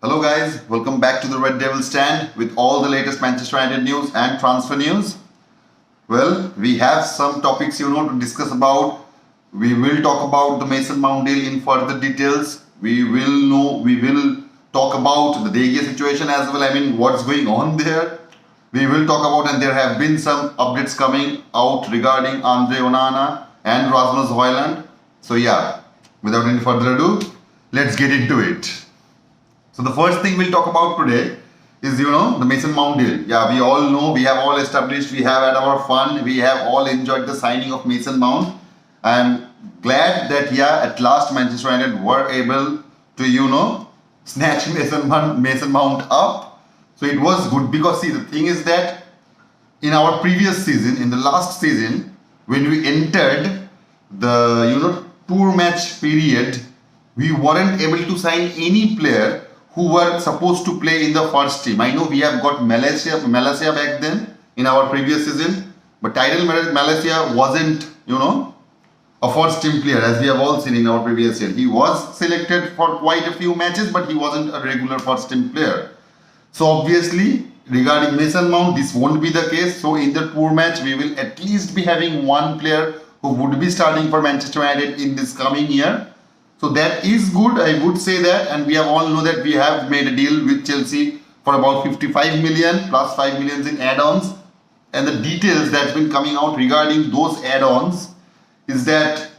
Hello guys, welcome back to the Red Devil Stand with all the latest Manchester United news and transfer news. Well, we have some topics to discuss about. We will talk about the Mason Mount deal in further details. We will talk about the De Gea situation as well. I mean, what's going on there. We will talk about, and there have been some updates coming out regarding Andre Onana and Rasmus HOJLUND. So yeah, without any further ado, let's get into it. So the first thing we'll talk about today is, the Mason Mount deal. Yeah, we all know, we have all established, we have had our fun, we have all enjoyed the signing of Mason Mount. I'm glad that, at last Manchester United were able to, snatch Mason Mount up. So it was good because, see, the thing is that in our previous season, in the last season, when we entered the, tour match period, we weren't able to sign any player who were supposed to play in the first team. I know we have got Malaysia back then in our previous season, but Tyrell Malaysia wasn't, a first team player, as we have all seen in our previous year. He was selected for quite a few matches, but he wasn't a regular first team player. So obviously, regarding Mason Mount, this won't be the case. So in the tour match, we will at least be having one player who would be starting for Manchester United in this coming year. So that is good, I would say that, and we have all know that we have made a deal with Chelsea for about 55 million plus 5 million in add-ons. And the details that's been coming out regarding those add-ons is that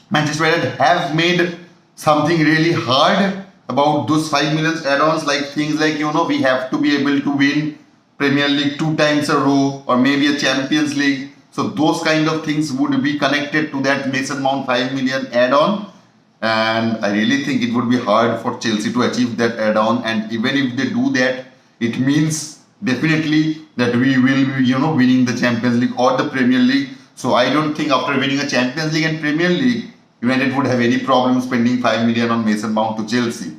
Manchester United have made something really hard about those 5 million add-ons, like things like, we have to be able to win Premier League 2 times a row or maybe a Champions League. So those kind of things would be connected to that Mason Mount 5 million add-on. And I really think it would be hard for Chelsea to achieve that add-on. And even if they do that, it means definitely that we will be, winning the Champions League or the Premier League. So I don't think after winning a Champions League and Premier League, United would have any problem spending 5 million on Mason Mount to Chelsea.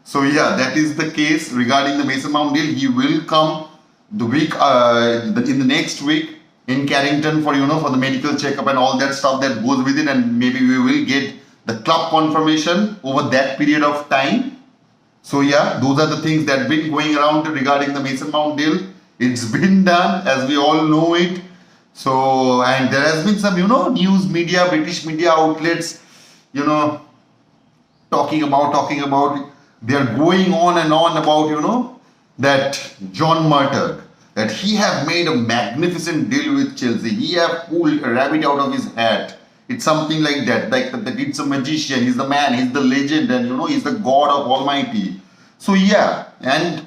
So yeah, that is the case regarding the Mason Mount deal. He will come the week, in the next week in Carrington for, for the medical checkup and all that stuff that goes with it. And maybe we will get the club confirmation over that period of time. So yeah, those are the things that have been going around regarding the Mason Mount deal. It's been done, as we all know it. So, and there has been some, news media, British media outlets, talking about, they are going on and on about, that John Murdoch, that he have made a magnificent deal with Chelsea. He have pulled a rabbit out of his hat. It's something like that, that it's a magician, he's the man, he's the legend, and he's the God of Almighty. So yeah, and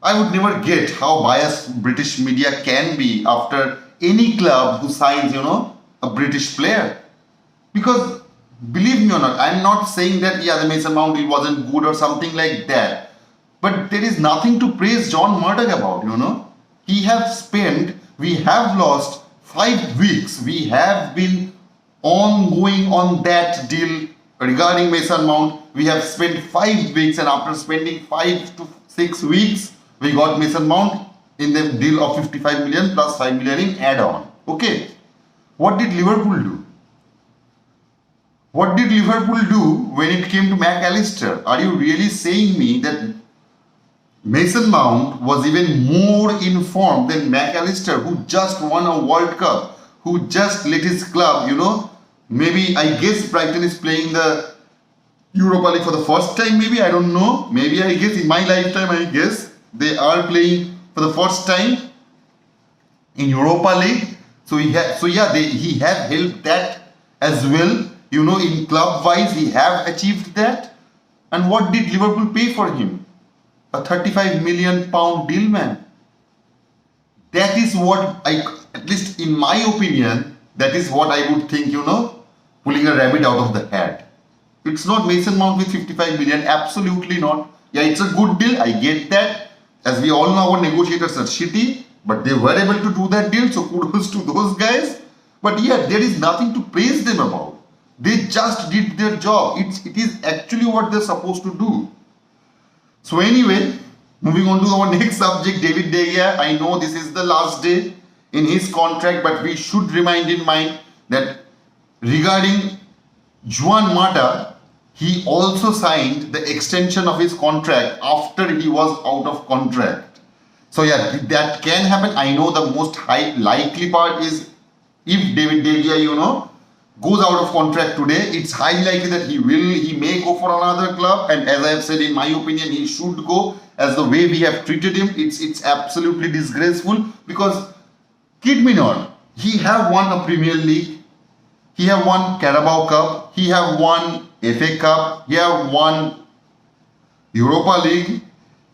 I would never get how biased British media can be after any club who signs, a British player. Because believe me or not, I'm not saying that, the Mason Mount deal wasn't good or something like that. But there is nothing to praise John Murdoch about, He we have lost 5 weeks. We have been ongoing on that deal regarding Mason Mount. We have spent 5 weeks, and after spending 5 to 6 weeks, we got Mason Mount in the deal of 55 million plus 5 million in add-on. Okay. What did Liverpool do? What did Liverpool do when it came to McAllister? Are you really saying me that Mason Mount was even more informed than McAllister, who just won a World Cup, who just let his club, maybe I guess Brighton is playing the Europa League for the first time, maybe, I don't know. Maybe I guess in my lifetime, I guess they are playing for the first time in Europa League. So he have helped that as well. In club wise, he have achieved that. And what did Liverpool pay for him? A 35 million pound deal, man. That is what at least in my opinion, that is what I would think, pulling a rabbit out of the hat. It's not Mason Mount with 55 million, absolutely not. Yeah, it's a good deal, I get that. As we all know, our negotiators are shitty, but they were able to do that deal, so kudos to those guys. But yeah, there is nothing to praise them about. They just did their job. It is actually what they're supposed to do. So anyway, moving on to our next subject, David De Gea. I know this is the last day in his contract, but we should remind in mind that regarding Juan Mata, he also signed the extension of his contract after he was out of contract. So yeah, that can happen. I know the most high likely part is if David De Gea, goes out of contract today, it's highly likely that he may go for another club. And as I have said, in my opinion, he should go. As the way we have treated him, it's absolutely disgraceful. Because kid me not, he have won a Premier League, he have won Carabao Cup, he have won FA Cup, he have won Europa League,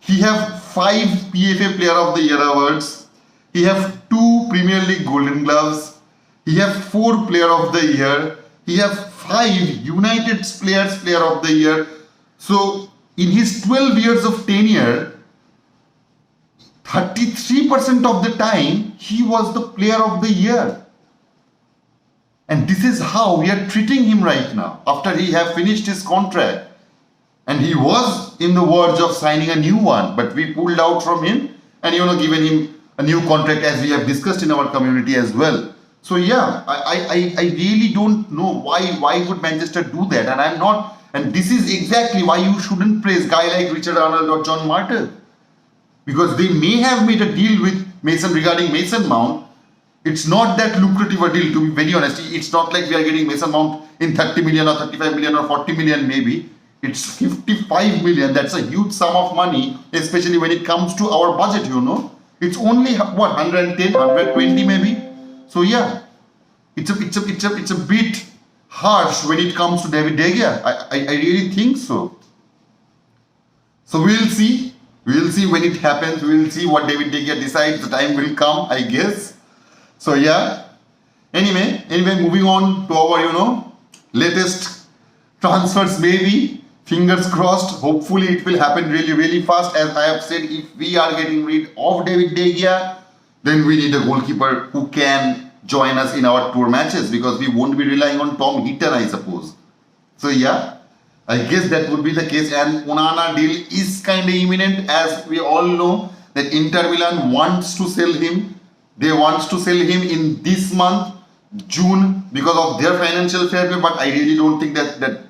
he have 5 PFA Player of the Year awards, he have 2 Premier League Golden Gloves, he have 4 Player of the Year, he have 5 United Players Player of the Year. So in his 12 years of tenure, 33% of the time he was the Player of the Year. And this is how we are treating him right now after he have finished his contract. And he was in the verge of signing a new one, but we pulled out from him and given him a new contract, as we have discussed in our community as well. So yeah, I really don't know why would Manchester do that, and I'm not. And this is exactly why you shouldn't praise guy like Richard Arnold or John Martel, because they may have made a deal with Mason regarding Mason Mount. It's not that lucrative a deal, to be very honest. It's not like we are getting Mason Mount in 30 million or 35 million or 40 million maybe. It's 55 million. That's a huge sum of money, especially when it comes to our budget, It's only, 110, 120 maybe. So yeah, it's a bit harsh when it comes to David De Gea. I really think so. So we'll see. We'll see when it happens. We'll see what David De Gea decides. The time will come, I guess. So yeah. Anyway, moving on to our, latest transfers maybe. Fingers crossed. Hopefully it will happen really, really fast. As I have said, if we are getting rid of David De Gea, then we need a goalkeeper who can join us in our tour matches, because we won't be relying on Tom Heaton, I suppose. So yeah, I guess that would be the case. And Onana deal is kind of imminent, as we all know that Inter Milan wants to sell him. They want to sell him in this month, June, because of their financial fair play. But I really don't think that the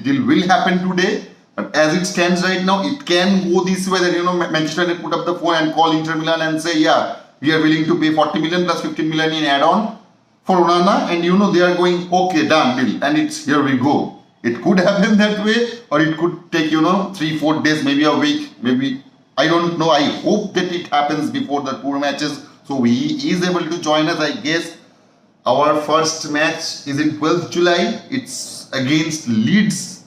deal will happen today. But as it stands right now, it can go this way, that Manchester United put up the phone and call Inter Milan and say, yeah, we are willing to pay 40 million plus 15 million in add-on for Onana, and they are going, okay, done deal, and it's here we go. It could happen that way, or it could take 3-4 days, maybe a week, maybe, I don't know. I hope that it happens before the tour matches, so he is able to join us. I guess our first match is in 12th July. It's against Leeds.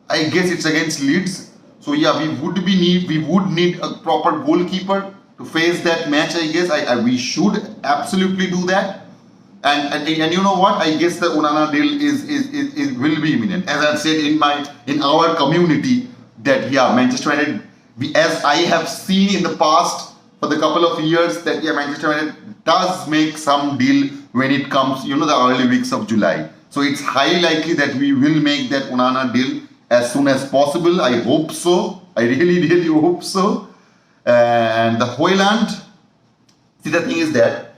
I guess it's against Leeds. So yeah, we would need a proper goalkeeper to face that match. I guess we should absolutely do that. And you know what? I guess the Onana deal is will be imminent. As I've said in our community, that yeah, Manchester United, as I have seen in the past for the couple of years, that yeah, Manchester United does make some deal when it comes the early weeks of July. So it's highly likely that we will make that Onana deal as soon as possible. I hope so. I really, really hope so. And the HOJLUND, see, the thing is that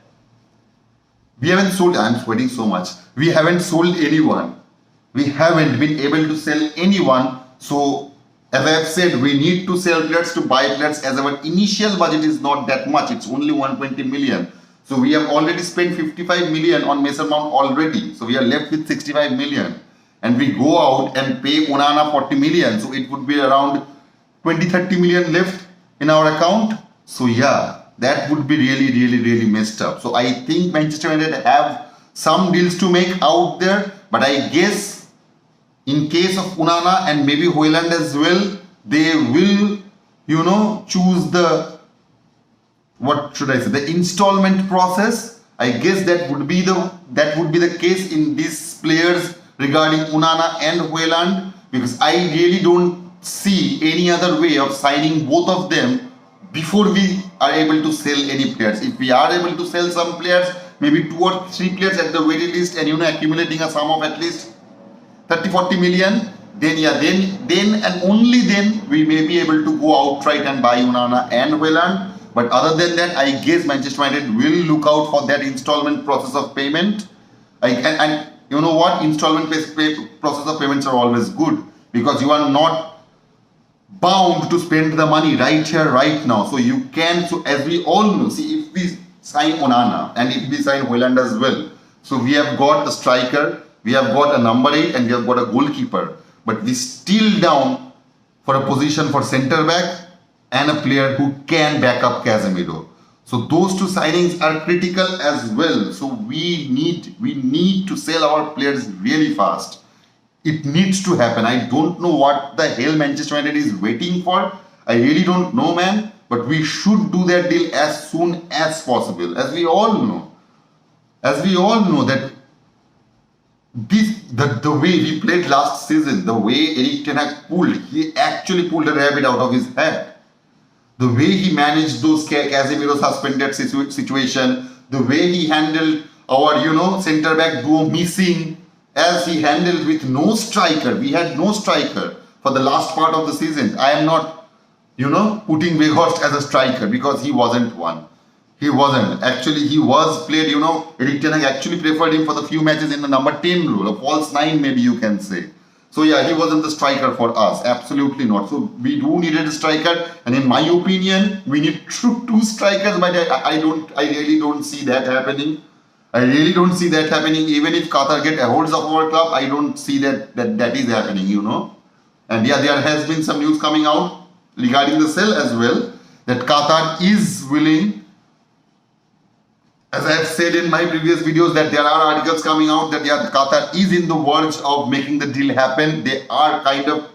we haven't sold, I'm sweating so much, we haven't sold anyone. We haven't been able to sell anyone. So as I have said, we need to sell players to buy players, as our initial budget is not that much. It's only 120 million. So we have already spent 55 million on Mason Mount already. So we are left with 65 million. And we go out and pay Onana 40 million. So it would be around 20-30 million left in our account. So yeah, that would be really, really, really messed up. So I think Manchester United have some deals to make out there. But I guess in case of Onana and maybe HOJLUND as well, they will, choose the, what should I say, the installment process. I guess that would be the case in these players regarding Onana and HOJLUND, because I really don't see any other way of signing both of them before we are able to sell any players. If we are able to sell some players, maybe 2 or 3 players at the very least, and accumulating a sum of at least 30-40 million, then yeah, then and only then we may be able to go outright and buy Onana and HOJLUND. But other than that, I guess Manchester United will look out for that installment process of payment. And you know what, installment process of payments are always good, because you are not bound to spend the money right here, right now. So you can, so as we all know, see, if we sign Onana and if we sign HOJLUND as well, so we have got a striker, we have got a number 8, and we have got a goalkeeper, but we still down for a position for centre back and a player who can back up Casemiro. So those two signings are critical as well. So we need to sell our players really fast. It needs to happen. I don't know what the hell Manchester United is waiting for. I really don't know, man. But we should do that deal as soon as possible. As we all know that the way we played last season, the way Erik Ten Hag pulled, he actually pulled a rabbit out of his hat. The way he managed those Casemiro suspended situation, the way he handled our, centre back duo missing, as he handled with no striker. We had no striker for the last part of the season. I am not, putting Weghorst as a striker, because he wasn't one. He wasn't. Actually, he was played, Erik Ten Hag actually preferred him for the few matches in the number 10 role, a false 9 maybe you can say. So yeah, he wasn't the striker for us. Absolutely not. So we do needed a striker, and in my opinion, we need two strikers. But I really don't see that happening. I really don't see that happening. Even if Qatar get a holds of our club, I don't see that is happening. And yeah, there has been some news coming out regarding the sale as well, that Qatar is willing. As I have said in my previous videos, that there are articles coming out that Qatar is in the verge of making the deal happen. They are kind of,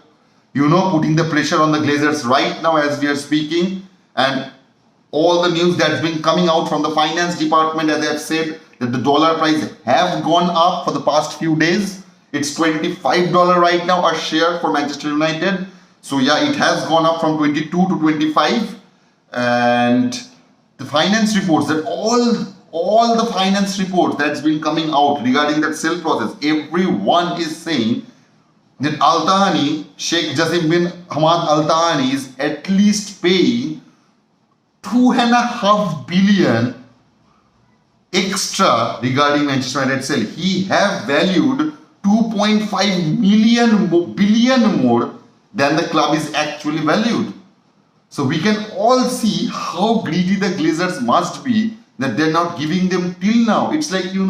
putting the pressure on the Glazers right now as we are speaking. And all the news that's been coming out from the finance department, as I have said, that the dollar price have gone up for the past few days. It's $25 right now a share for Manchester United. So yeah, it has gone up from 22 to 25. And the finance reports, that all the finance reports that's been coming out regarding that sale process, everyone is saying that Al Thani, Sheikh Jassim bin Hamad Al Thani, is at least paying $2.5 billion extra regarding Manchester United sale. He have valued 2.5 billion more than the club is actually valued. So we can all see how greedy the Glazers must be, that they're not giving them till now. It's like, you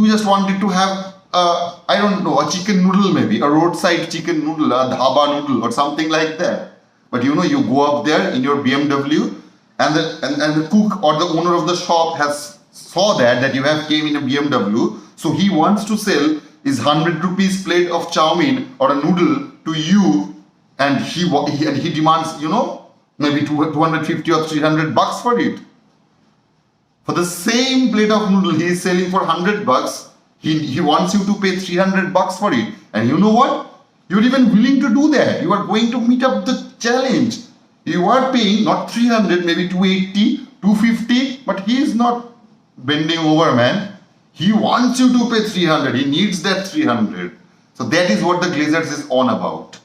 just wanted to have, a chicken noodle maybe, a roadside chicken noodle, a dhaba noodle or something like that. But you go up there in your BMW, and the cook or the owner of the shop has saw that you have came in a BMW, so he wants to sell his 100 rupees plate of chow mein or a noodle to you, and he demands, maybe 250 or 300 bucks for it. For the same plate of noodle he is selling for 100 bucks, he wants you to pay 300 bucks for it. And you know what? You're even willing to do that. You are going to meet up the challenge. You are paying not 300, maybe 280, 250, but he is not bending over, man. He wants you to pay 300. He needs that 300. So that is what the Glazers is on about.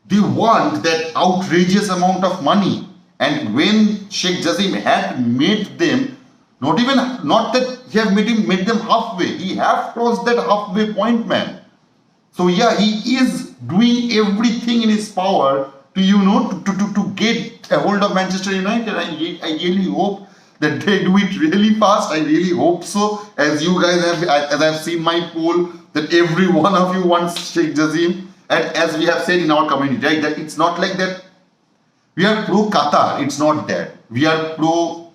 They want that outrageous amount of money. And when Sheikh Jassim had made them, not that he have made them halfway, he have crossed that halfway point, man. So yeah, he is doing everything in his power to get a hold of Manchester United. I really hope that they do it really fast. I really hope so. As you guys as I've seen my poll, that every one of you wants Sheikh Jassim. And as we have said in our community, right, that it's not like that we are pro Qatar. It's not that. We are pro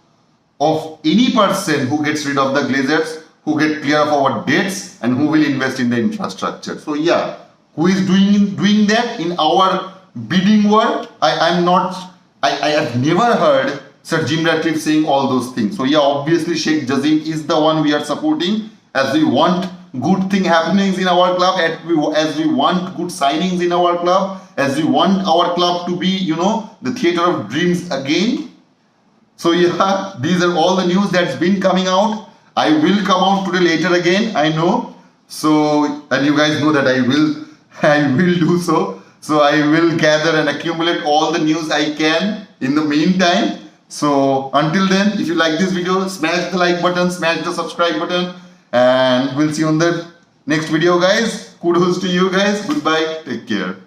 of any person who gets rid of the Glazers, who get clear of our debts, and who will invest in the infrastructure. So yeah, who is doing that in our bidding war? I have never heard Sir Jim Ratcliffe saying all those things. So yeah, obviously Sheikh Jassim is the one we are supporting, as we want good thing happenings in our club, as we want good signings in our club, as we want our club to be, the theater of dreams again. So yeah, these are all the news that's been coming out. I will come out today later again, I know. So, and you guys know that I will do so. So I will gather and accumulate all the news I can in the meantime. So until then, if you like this video, smash the like button, smash the subscribe button, And we'll see you on the next video, guys. Kudos to you guys. Goodbye. Take care.